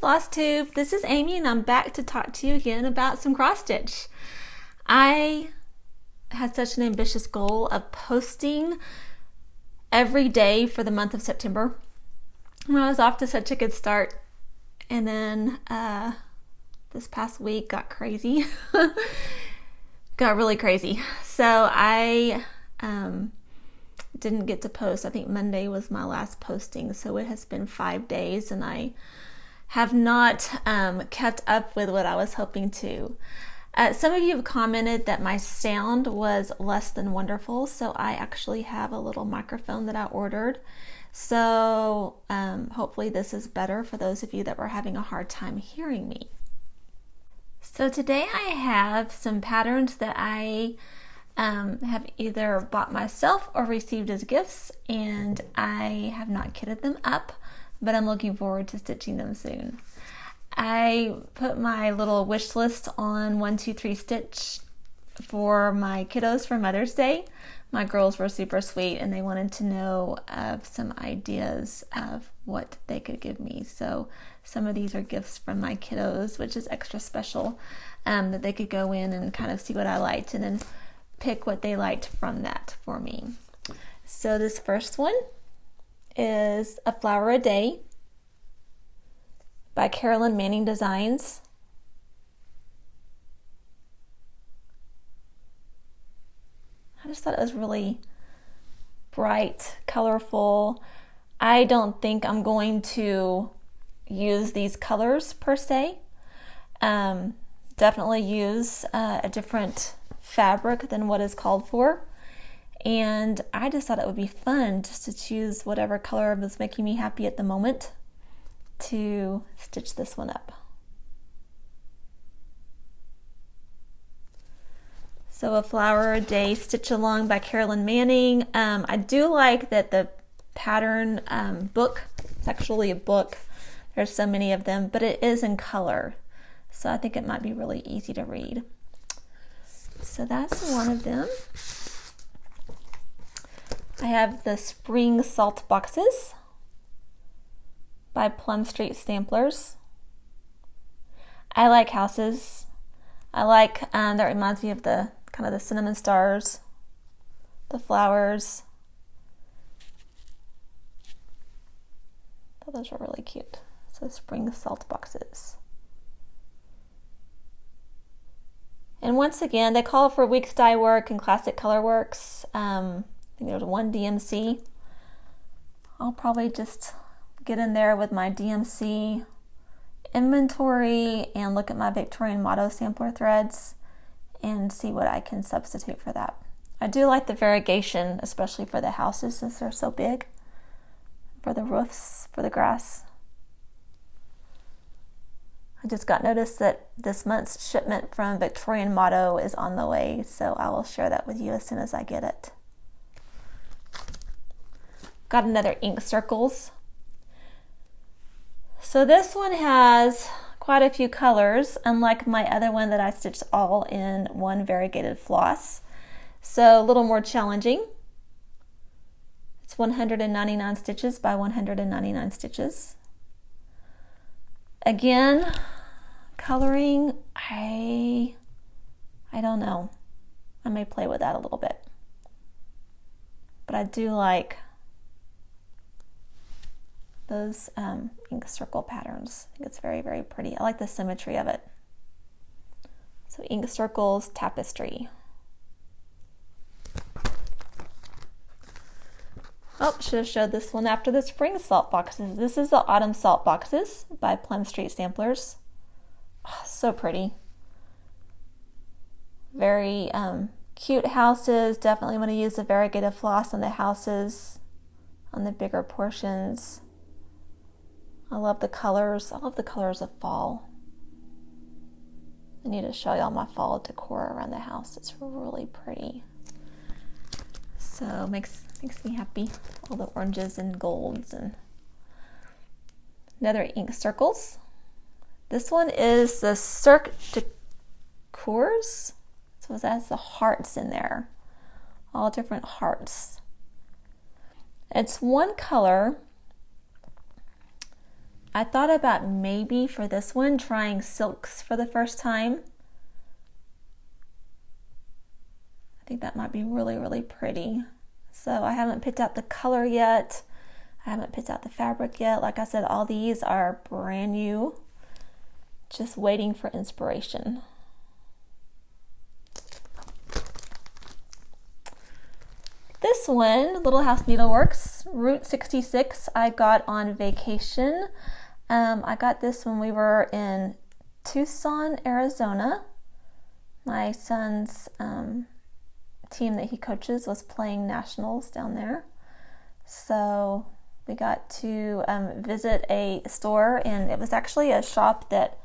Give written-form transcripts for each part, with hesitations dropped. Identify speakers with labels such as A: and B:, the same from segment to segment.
A: Flosstube. This is Amy and I'm back to talk to you again about some cross stitch. I had such an ambitious goal of posting every day for the month of September. I was off to such a good start, and then this past week got crazy. Got really crazy. So I didn't get to post. I think Monday was my last posting, so it has been 5 days and I have not kept up with what I was hoping to. Some of you have commented that my sound was less than wonderful, so I actually have a little microphone that I ordered. So hopefully this is better for those of you that were having a hard time hearing me. So today I have some patterns that I have either bought myself or received as gifts, and I have not kitted them up, but I'm looking forward to stitching them soon. I put my little wish list on 1-2-3 Stitch for my kiddos for Mother's Day. My girls were super sweet and they wanted to know of some ideas of what they could give me. So some of these are gifts from my kiddos, which is extra special, that they could go in and kind of see what I liked and then pick what they liked from that for me. So this first one is A Flower a Day by Carolyn Manning Designs. I just thought it was really bright, colorful. I don't think I'm going to use these colors per se. Definitely use a different fabric than what is called for. And I just thought it would be fun just to choose whatever color was making me happy at the moment to stitch this one up. So A Flower a Day Stitch Along by Carolyn Manning. I do like that the pattern book, it's actually a book, there's so many of them, but it is in color. So I think it might be really easy to read. So that's one of them. I have the Spring Salt Boxes by Plum Street Samplers. I like houses. I like, that reminds me of the kind of the cinnamon stars, the flowers. I thought those were really cute. So Spring Salt Boxes. And once again, they call for Weeks Dye Work and Classic Color Works. I think there's one DMC. I'll probably just get in there with my DMC inventory and look at my Victorian Motto sampler threads and see what I can substitute for that. I do like the variegation, especially for the houses since they're so big, for the roofs, for the grass. I just got notice that this month's shipment from Victorian Motto is on the way, so I will share that with you as soon as I get it. Got another ink circles. So this one has quite a few colors, unlike my other one that I stitched all in one variegated floss. So a little more challenging. It's 199 stitches by 199 stitches. Again, coloring, I don't know. I may play with that a little bit. But I do like those ink circle patterns. I think it's very, very pretty. I like the symmetry of it. So ink circles, tapestry. Oh, should have showed this one after the Spring Salt Boxes. This is the Autumn Salt Boxes by Plum Street Samplers. Oh, so pretty. Very cute houses. Definitely want to use the variegated floss on the houses, on the bigger portions. I love the colors. I love the colors of fall. I need to show y'all my fall decor around the house. It's really pretty. So makes me happy. All the oranges and golds and another ink circles. This one is the Cirque de Coeurs. So it has the hearts in there. All different hearts. It's one color. I thought about maybe for this one trying silks for the first time. I think that might be really, really pretty. So I haven't picked out the color yet. I haven't picked out the fabric yet. Like I said, all these are brand new, just waiting for inspiration. This one, Little House Needleworks, Route 66, I got on vacation. I got this when we were in Tucson, Arizona. My son's team that he coaches was playing nationals down there. So we got to visit a store, and it was actually a shop that,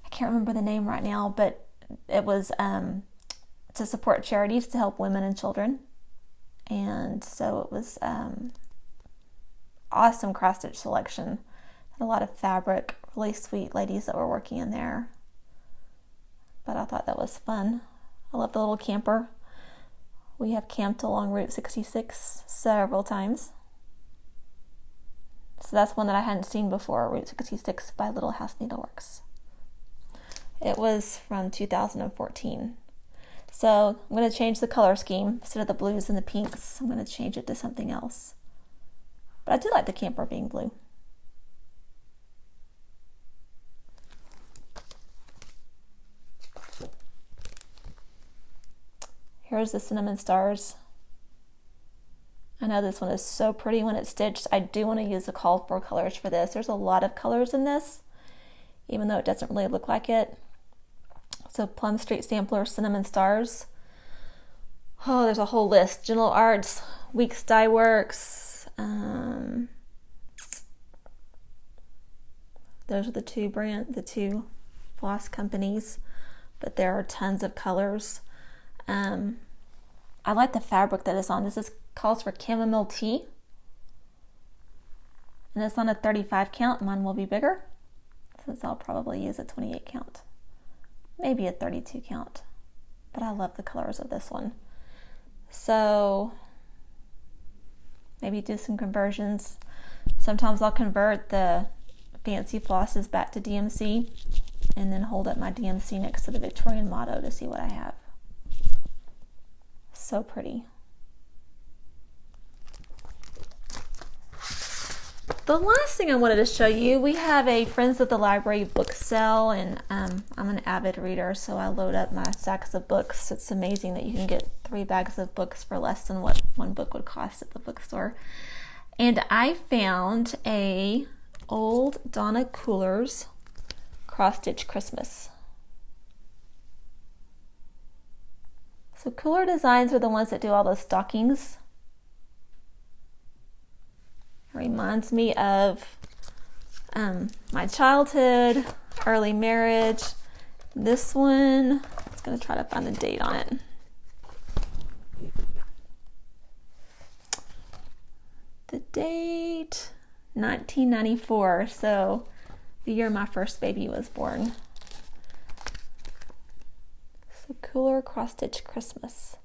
A: I can't remember the name right now, but it was to support charities to help women and children. And so it was awesome cross-stitch selection. Had a lot of fabric, really sweet ladies that were working in there. But I thought that was fun. I love the little camper. We have camped along Route 66 several times. So that's one that I hadn't seen before, Route 66 by Little House Needleworks. It was from 2014. So I'm going to change the color scheme. Instead of the blues and the pinks, I'm going to change it to something else. But I do like the camper being blue. Here's the cinnamon stars. I know this one is so pretty when it's stitched. I do want to use the called for colors for this. There's a lot of colors in this, even though it doesn't really look like it. So Plum Street Sampler, Cinnamon Stars. Oh, there's a whole list. Gentle Arts, Weeks Dye Works. Those are the two floss companies, but there are tons of colors. I like the fabric that it's on. This calls for chamomile tea. And it's on a 35 count. Mine will be bigger, since I'll probably use a 28 count. Maybe a 32 count. But I love the colors of this one. So maybe do some conversions. Sometimes I'll convert the fancy flosses back to DMC and then hold up my DMC next to the Victorian motto to see what I have. So pretty. The last thing I wanted to show you, we have a Friends of the Library book sale, and I'm an avid reader, so I load up my stacks of books. It's amazing that you can get 3 bags of books for less than what one book would cost at the bookstore. And I found a old Donna Coolers cross-stitch Christmas. So Cooler Designs are the ones that do all those stockings. It reminds me of my childhood, early marriage. This one, I was going to try to find the date on it. The date, 1994, so the year my first baby was born. So Cooler cross-stitch Christmas.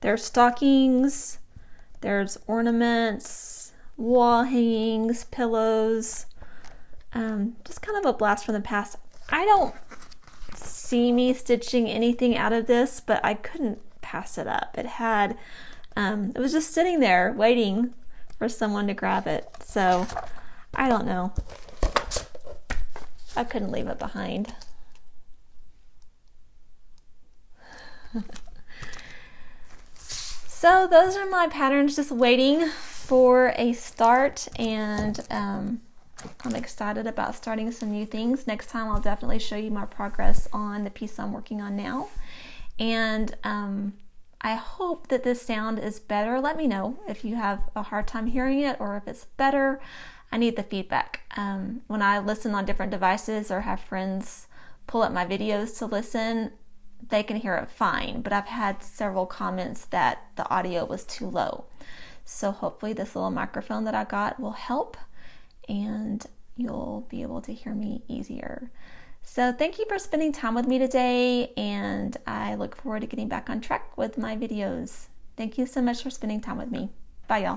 A: There's stockings, there's ornaments, wall hangings, pillows, just kind of a blast from the past. I don't see me stitching anything out of this, but I couldn't pass it up. It had, it was just sitting there waiting for someone to grab it. So I don't know. I couldn't leave it behind. So those are my patterns, just waiting for a start, and I'm excited about starting some new things. Next time I'll definitely show you my progress on the piece I'm working on now. And I hope that this sound is better. Let me know if you have a hard time hearing it or if it's better. I need the feedback. When I listen on different devices or have friends pull up my videos to listen, they can hear it fine, but I've had several comments that the audio was too low. So hopefully this little microphone that I got will help and you'll be able to hear me easier. So thank you for spending time with me today, and I look forward to getting back on track with my videos. Thank you so much for spending time with me. Bye, y'all.